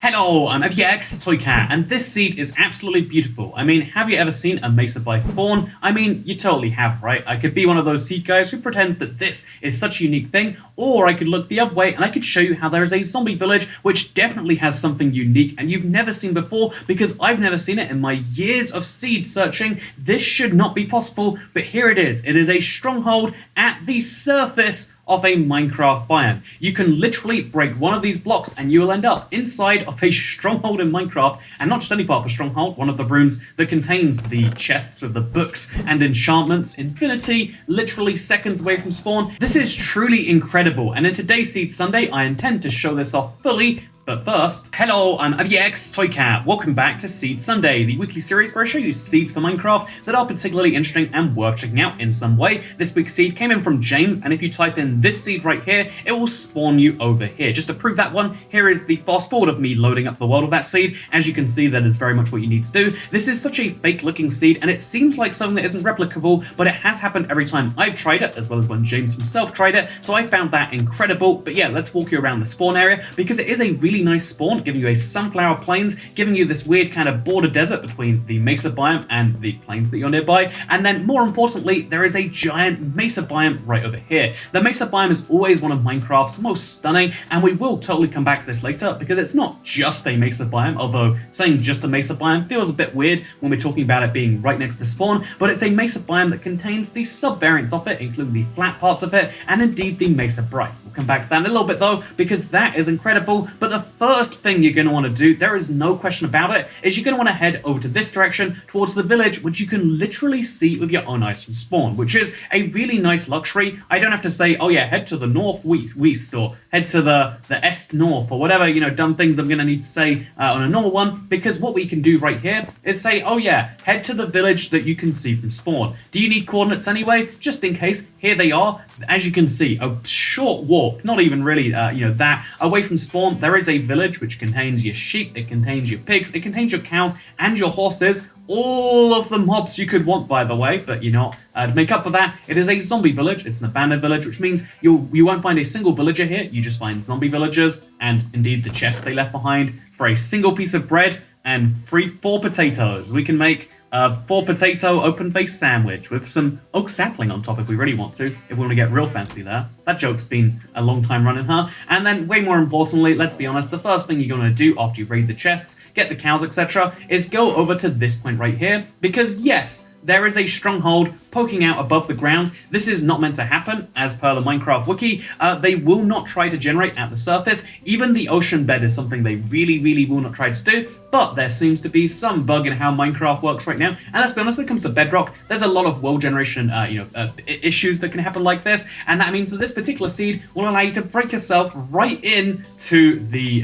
Hello, I'm ToycatA, and this seed is absolutely beautiful. I mean, have you ever seen a mesa by spawn? I mean, you totally have, right? I could be one of those seed guys who pretends that this is such a unique thing, or I could look the other way and I could show you how there is a zombie village which definitely has something unique and you've never seen before, because I've never seen it in my years of seed searching. This should not be possible, but here it is. It is a stronghold at the surface of a Minecraft biome. You can literally break one of these blocks and you will end up inside of a stronghold in Minecraft, and not just any part of a stronghold, one of the rooms that contains the chests with the books and enchantments, infinity, literally seconds away from spawn. This is truly incredible, and in today's Seed Sunday, I intend to show this off fully. But first, hello, I'm ToycatA. Welcome back to Seed Sunday, the weekly series where I show you seeds for Minecraft that are particularly interesting and worth checking out in some way. This week's seed came in from James, and if you type in this seed right here, it will spawn you over here. Just to prove that one, here is the fast forward of me loading up the world of that seed. As you can see, that is very much what you need to do. This is such a fake looking seed, and it seems like something that isn't replicable, but it has happened every time I've tried it, as well as when James himself tried it, so I found that incredible. But yeah, let's walk you around the spawn area, because it is a really nice spawn, giving you a sunflower plains, giving you this weird kind of border desert between the mesa biome and the plains that you're nearby, and then more importantly, there is a giant mesa biome right over here. The mesa biome is always one of Minecraft's most stunning, and we will totally come back to this later, because it's not just a mesa biome, although saying just a mesa biome feels a bit weird when we're talking about it being right next to spawn, but it's a mesa biome that contains the sub-variants of it, including the flat parts of it, and indeed the mesa brights. We'll come back to that in a little bit though, because that is incredible. But the first thing you're going to want to do, there is no question about it, is you're going to want to head over to this direction towards the village, which you can literally see with your own eyes from spawn, which is a really nice luxury. I don't have to say, oh yeah, head to the northwest, or head to the est north, or whatever, you know, dumb things I'm going to need to say on a normal one, because what we can do right here is say, oh yeah, head to the village that you can see from spawn. Do you need coordinates anyway? Just in case, here they are. As you can see, a short walk, not even really, that away from spawn, there is a village which contains your sheep, it contains your pigs, it contains your cows and your horses, all of the mobs you could want, by the way. But you know, to make up for that, it is a zombie village. It's an abandoned village, which means you won't find a single villager here. You just find zombie villagers, and indeed the chests they left behind for a single piece of bread and 4 potatoes. We can make a 4 potato open face sandwich with some oak sapling on top if we really want to, if we want to get real fancy there. That joke's been a long time running, huh? And then way more importantly, let's be honest, the first thing you're going to do after you raid the chests, get the cows, etc., is go over to this point right here, because yes, there is a stronghold poking out above the ground. This is not meant to happen, as per the Minecraft wiki. They will not try to generate at the surface. Even the ocean bed is something they really will not try to do, but there seems to be some bug in how Minecraft works right now. And let's be honest, when it comes to Bedrock, there's a lot of world generation issues that can happen like this, and that means that this particular seed will allow you to break yourself right into the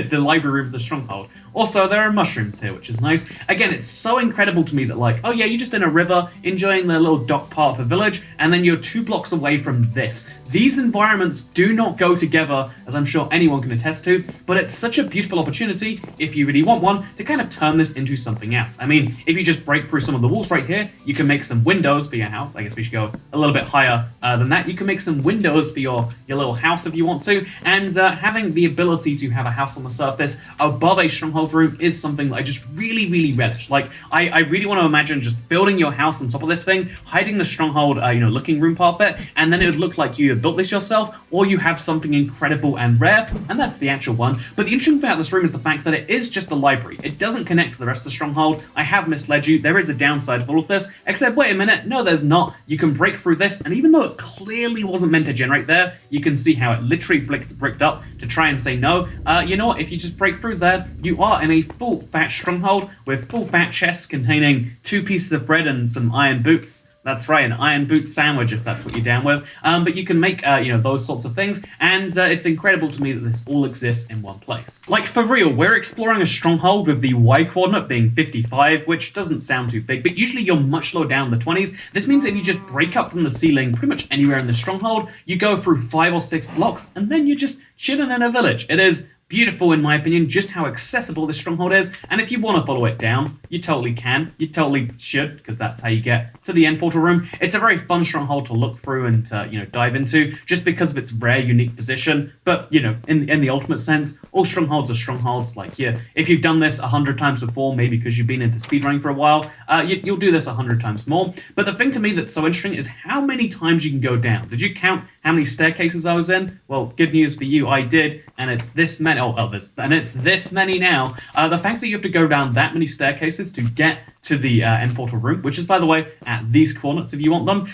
the library of the stronghold. Also, there are mushrooms here, which is nice. Again, it's so incredible to me that, like, oh yeah, you're just in a river enjoying the little dock part of the village, and then you're 2 blocks away from this. These environments do not go together, as I'm sure anyone can attest to, but it's such a beautiful opportunity, if you really want one, to kind of turn this into something else. I mean, if you just break through some of the walls right here, you can make some windows for your house. I guess we should go a little bit higher than that. You can make some windows for your little house if you want to, and having the ability to have a house on the surface above a stronghold room is something that I just really relish. Like, I really want to imagine just building your house on top of this thing, hiding the stronghold, looking room part of it, and then it would look like you have built this yourself, or you have something incredible and rare, and that's the actual one. But the interesting thing about this room is the fact that it is just a library. It doesn't connect to the rest of the stronghold. I have misled you. There is a downside of all of this, except wait a minute, no there's not. You can break through this, and even though it clearly wasn't meant to generate there, you can see how it literally bricked up to try and say no. You know what, if you just break through there, you are in a full fat stronghold with full fat chests containing 2 pieces of bread and some iron boots. That's right, an iron boot sandwich if that's what you're down with. But you can make, those sorts of things, and it's incredible to me that this all exists in one place. Like, for real, we're exploring a stronghold with the Y coordinate being 55, which doesn't sound too big, but usually you're much lower down in the 20s. This means that if you just break up from the ceiling pretty much anywhere in the stronghold, you go through 5 or 6 blocks, and then you're just chilling in a village. It is beautiful, in my opinion, just how accessible this stronghold is, and if you want to follow it down, you totally can. You totally should, because that's how you get to the end portal room. It's a very fun stronghold to look through and to, dive into, just because of its rare, unique position. But, in the ultimate sense, all strongholds are strongholds. Like, if you've done this 100 times before, maybe because you've been into speedrunning for a while, you'll do this 100 times more. But the thing to me that's so interesting is how many times you can go down. Did you count how many staircases I was in? Well, good news for you, I did, and it's this many. It's this many now. The fact that you have to go down that many staircases to get to the end portal room, which is, by the way, at these coordinates if you want them,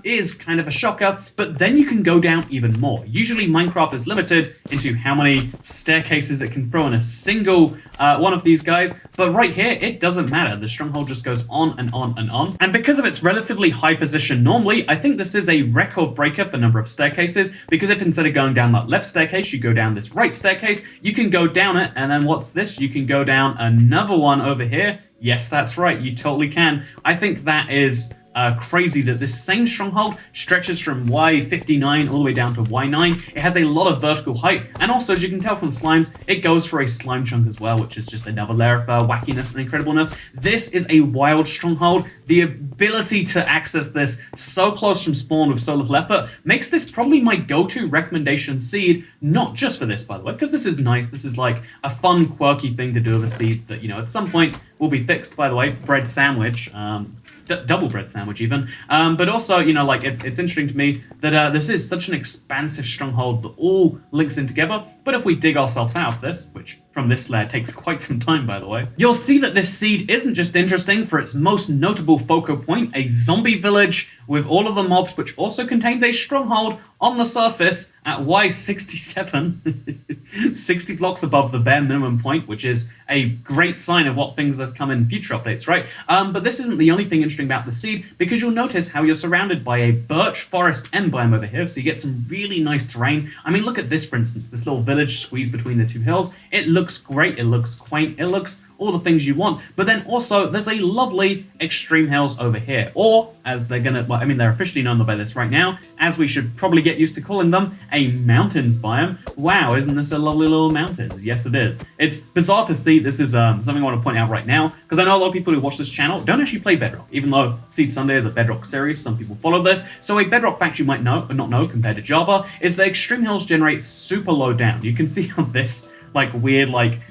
is kind of a shocker. But then you can go down even more. Usually Minecraft is limited into how many staircases it can throw in a single one of these guys, but right here it doesn't matter. The stronghold just goes on and on and on. And because of its relatively high position normally, I think this is a record breaker for number of staircases, because if instead of going down that left staircase, you go down this right staircase, you can go down it, and then what's this? You can go down another one over here. Yes, that's right, you totally can. I think that is crazy that this same stronghold stretches from Y59 all the way down to Y9. It has a lot of vertical height, and also, as you can tell from the slimes, it goes for a slime chunk as well, which is just another layer of wackiness and incredibleness. This is a wild stronghold. The ability to access this so close from spawn with so little effort makes this probably my go-to recommendation seed, not just for this, by the way, because this is nice. This is like a fun, quirky thing to do with a seed that, at some point will be fixed, by the way. Bread sandwich. Double bread sandwich even, but also, it's interesting to me that this is such an expansive stronghold that all links in together. But if we dig ourselves out of this, which from this layer takes quite some time, by the way, you'll see that this seed isn't just interesting for its most notable focal point, a zombie village with all of the mobs, which also contains a stronghold on the surface at Y67, 60 blocks above the bare minimum point, which is a great sign of what things that come in future updates, right? But this isn't the only thing interesting about the seed, because you'll notice how you're surrounded by a birch forest end biome over here, so you get some really nice terrain. I mean, look at this, for instance, this little village squeezed between the two hills. It looks great, it looks quaint, it looks all the things you want. But then also, there's a lovely extreme hills over here, or as they're they're officially known by this right now, as we should probably get used to calling them, a mountains biome. Wow, isn't this a lovely little mountains? Yes, it is. It's bizarre to see. This is something I want to point out right now, because I know a lot of people who watch this channel don't actually play Bedrock, even though Seed Sunday is a Bedrock series. Some people follow this. So a Bedrock fact you might know, or not know, compared to Java, is that extreme hills generate super low down. You can see how this weird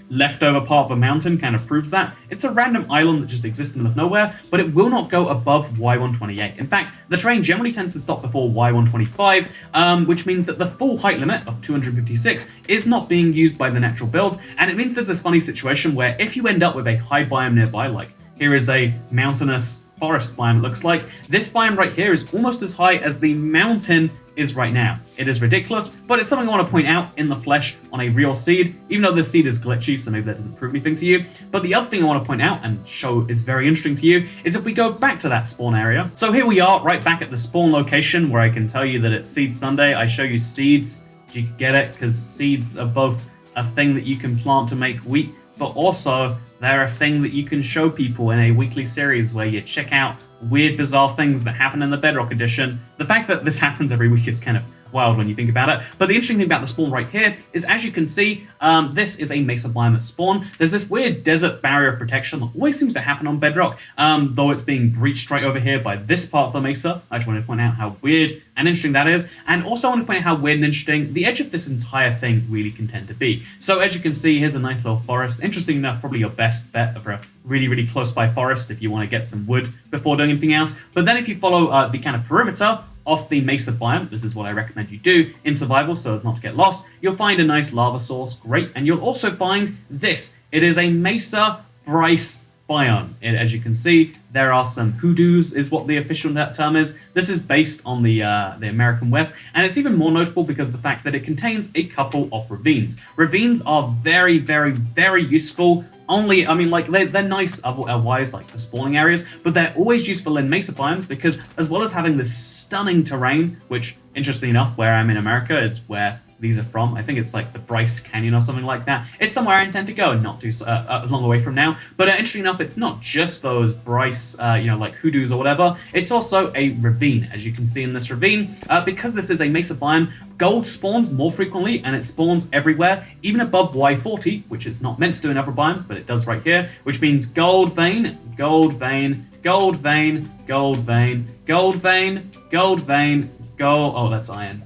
leftover part of a mountain kind of proves that. It's a random island that just exists in the middle of nowhere, but it will not go above Y128. In fact, the terrain generally tends to stop before Y125, which means that the full height limit of 256 is not being used by the natural builds, and it means there's this funny situation where if you end up with a high biome nearby, like here is a mountainous forest biome, it looks like, this biome right here is almost as high as the mountain is right now. It is ridiculous, but it's something I want to point out in the flesh on a real seed, even though this seed is glitchy, so maybe that doesn't prove anything to you. But the other thing I want to point out and show is very interesting to you is if we go back to that spawn area. So here we are, right back at the spawn location, where I can tell you that it's Seed Sunday. I show you seeds. Do you get it? Because seeds are both a thing that you can plant to make wheat, but also they're a thing that you can show people in a weekly series where you check out weird, bizarre things that happen in the Bedrock edition. The fact that this happens every week is kind of wild when you think about it. But the interesting thing about the spawn right here is, as you can see, this is a mesa biome at spawn. There's this weird desert barrier of protection that always seems to happen on Bedrock, though it's being breached right over here by this part of the mesa. I just want to point out how weird and interesting that is. And also I want to point out how weird and interesting the edge of this entire thing really can tend to be. So as you can see, here's a nice little forest. Interesting enough, probably your best bet for a really, really close by forest if you want to get some wood before doing anything else. But then if you follow the kind of perimeter off the mesa biome, this is what I recommend you do in survival so as not to get lost, you'll find a nice lava source, great, and you'll also find this. It is a mesa bryce biome. As you can see, there are some hoodoos, is what the official term is. This is based on the American West, and it's even more notable because of the fact that it contains a couple of ravines. Ravines are very, very, very useful. They're nice otherwise, like for spawning areas, but they're always useful in mesa biomes because, as well as having this stunning terrain, which, interestingly enough, where I'm in America is where these are from. I think it's like the Bryce Canyon or something like that. It's somewhere I intend to go and not too long away from now. But interestingly enough, it's not just those Bryce, like hoodoos or whatever. It's also a ravine, as you can see in this ravine. Because this is a mesa biome, gold spawns more frequently, and it spawns everywhere, even above Y40, which is not meant to do in other biomes, but it does right here, which means gold vein, gold vein, gold vein, gold vein, gold vein, gold vein, gold. Oh, that's iron.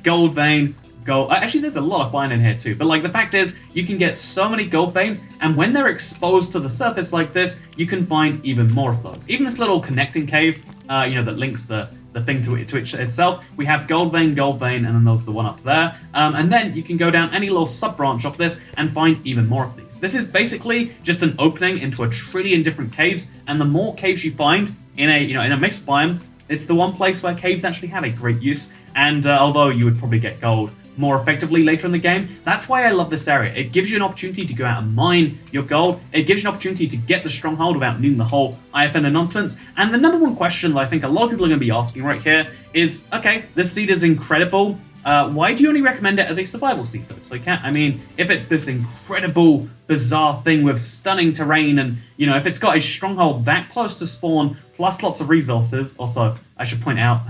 Gold vein, gold. Actually, there's a lot of iron in here too. But like the fact is, you can get so many gold veins, and when they're exposed to the surface like this, you can find even more of those. Even this little connecting cave, that links the thing to it itself. We have gold vein, and then there's the one up there. And then you can go down any little sub branch of this and find even more of these. This is basically just an opening into a trillion different caves, and the more caves you find in a mixed biome, it's the one place where caves actually have a great use. And although you would probably get gold more effectively later in the game, that's why I love this area. It gives you an opportunity to go out and mine your gold. It gives you an opportunity to get the stronghold without needing the whole IFN and nonsense. And the number one question that I think a lot of people are going to be asking right here is, okay, this seed is incredible. Why do you only recommend it as a survival seed, though, ToycatA? I mean, if it's this incredible, bizarre thing with stunning terrain, and, if it's got a stronghold that close to spawn, plus lots of resources. Also, I should point out,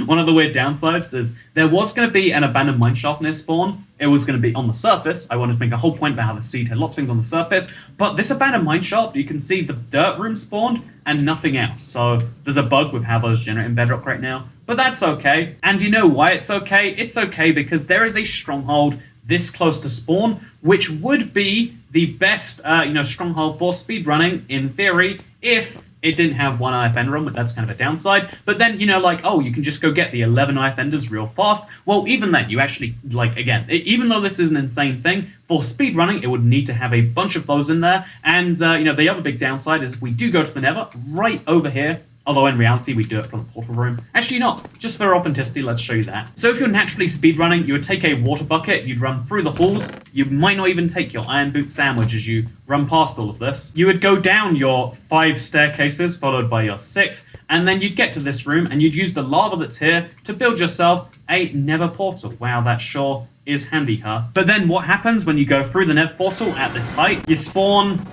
one of the weird downsides is there was going to be an abandoned mineshaft near spawn. It was going to be on the surface. I wanted to make a whole point about how the seed had lots of things on the surface, but this abandoned mineshaft, you can see the dirt room spawned and nothing else. So there's a bug with how those generate in Bedrock right now. But that's okay. And you know why it's okay? It's okay because there is a stronghold this close to spawn, which would be the best, stronghold for speedrunning, in theory, if it didn't have one IFN room. That's kind of a downside. But then, you can just go get the 11 IFNers real fast. Well, even then, you actually, even though this is an insane thing, for speedrunning, it would need to have a bunch of those in there. And, the other big downside is if we do go to the Nether, right over here, although in reality, we do it from the portal room. Actually not, just for authenticity, let's show you that. So if you're naturally speedrunning, you would take a water bucket, you'd run through the halls, you might not even take your iron boot sandwich as you run past all of this. You would go down your 5 staircases, followed by your 6th, and then you'd get to this room, and you'd use the lava that's here to build yourself a Nether portal. Wow, that sure is handy, huh? But then what happens when you go through the Nether portal at this height? You spawn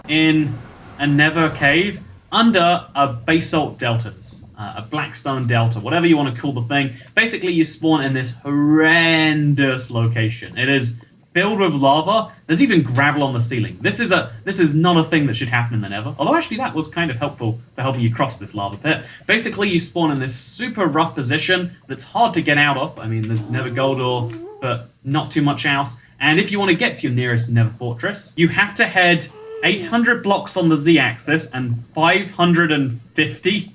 in a Nether cave, under a basalt deltas, a blackstone delta, whatever you want to call the thing. Basically, you spawn in this horrendous location. It is filled with lava. There's even gravel on the ceiling. This is not a thing that should happen in the Nether. Although actually that was kind of helpful for helping you cross this lava pit. Basically, you spawn in this super rough position that's hard to get out of. I mean, there's Nether gold ore, but not too much else. And if you want to get to your nearest Nether fortress, you have to head 800 blocks on the z-axis and 550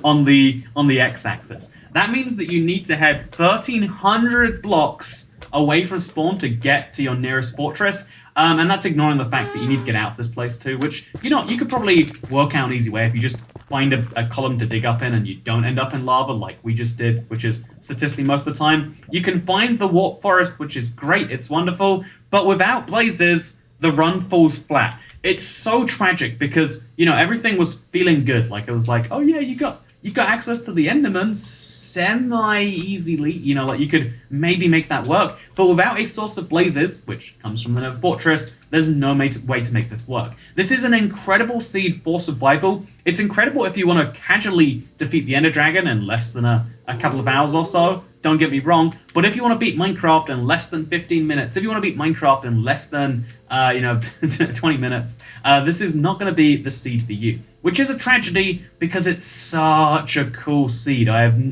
on the x-axis. That means that you need to head 1,300 blocks away from spawn to get to your nearest fortress. And that's ignoring the fact that you need to get out of this place too, which, you could probably work out an easy way if you just find a column to dig up in and you don't end up in lava like we just did, which is statistically most of the time. You can find the warp forest, which is great, it's wonderful, but without blazes, the run falls flat. It's so tragic because, everything was feeling good. Like, it was like, oh yeah, you got access to the Endermans semi-easily. You could maybe make that work. But without a source of blazes, which comes from the Nether Fortress, there's no way to make this work. This is an incredible seed for survival. It's incredible if you want to casually defeat the Ender Dragon in less than a couple of hours or so. Don't get me wrong, but if you want to beat Minecraft in less than 15 minutes, if you want to beat Minecraft in less than 20 minutes, this is not going to be the seed for you, which is a tragedy because it's such a cool seed. The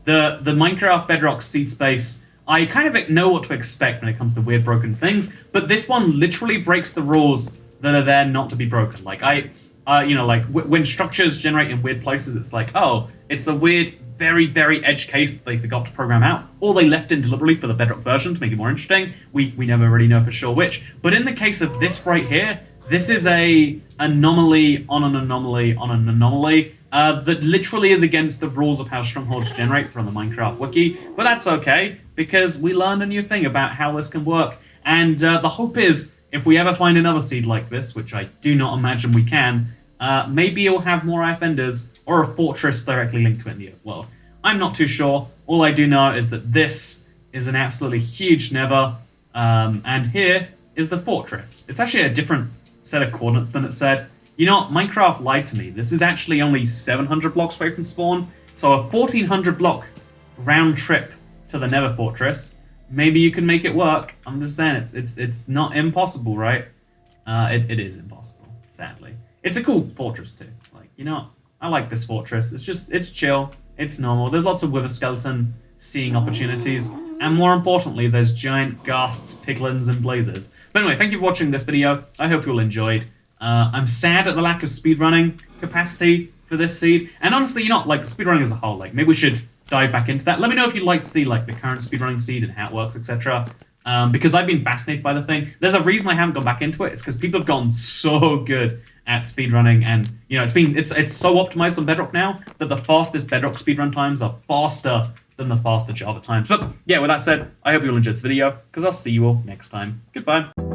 Minecraft Bedrock seed space, I kind of know what to expect when it comes to weird broken things, but this one literally breaks the rules that are there not to be broken. When structures generate in weird places, it's like, oh, it's a weird, very, very edge case that they forgot to program out, or they left in deliberately for the Bedrock version to make it more interesting. We never really know for sure which. But in the case of this right here, this is a anomaly on an anomaly on an anomaly that literally is against the rules of how strongholds generate from the Minecraft wiki. But that's okay, because we learned a new thing about how this can work. And the hope is, if we ever find another seed like this, which I do not imagine we can, maybe it'll have more offenders or a fortress directly linked to it in the Earth world. I'm not too sure. All I do know is that this is an absolutely huge nether, and here is the fortress. It's actually a different set of coordinates than it said. You know what? Minecraft lied to me. This is actually only 700 blocks away from spawn, so a 1400 block round trip to the nether fortress. Maybe you can make it work. I'm just saying it's not impossible, right? It is impossible, sadly. It's a cool fortress too. Like, you know, I like this fortress. It's chill. It's normal. There's lots of wither skeleton seeing opportunities, and more importantly, there's giant ghasts, piglins, and blazers. But anyway, thank you for watching this video. I hope you all enjoyed. I'm sad at the lack of speedrunning capacity for this seed, and honestly, you know, like speedrunning as a whole, like maybe we should dive back into that. Let me know if you'd like to see like the current speedrunning seed and how it works, etc. Because I've been fascinated by the thing. There's a reason I haven't gone back into it. It's because people have gotten so good at speedrunning, and you know, it's so optimized on Bedrock now that the fastest Bedrock speedrun times are faster than the faster Java times. But yeah, with that said, I hope you all enjoyed this video, because I'll see you all next time. Goodbye.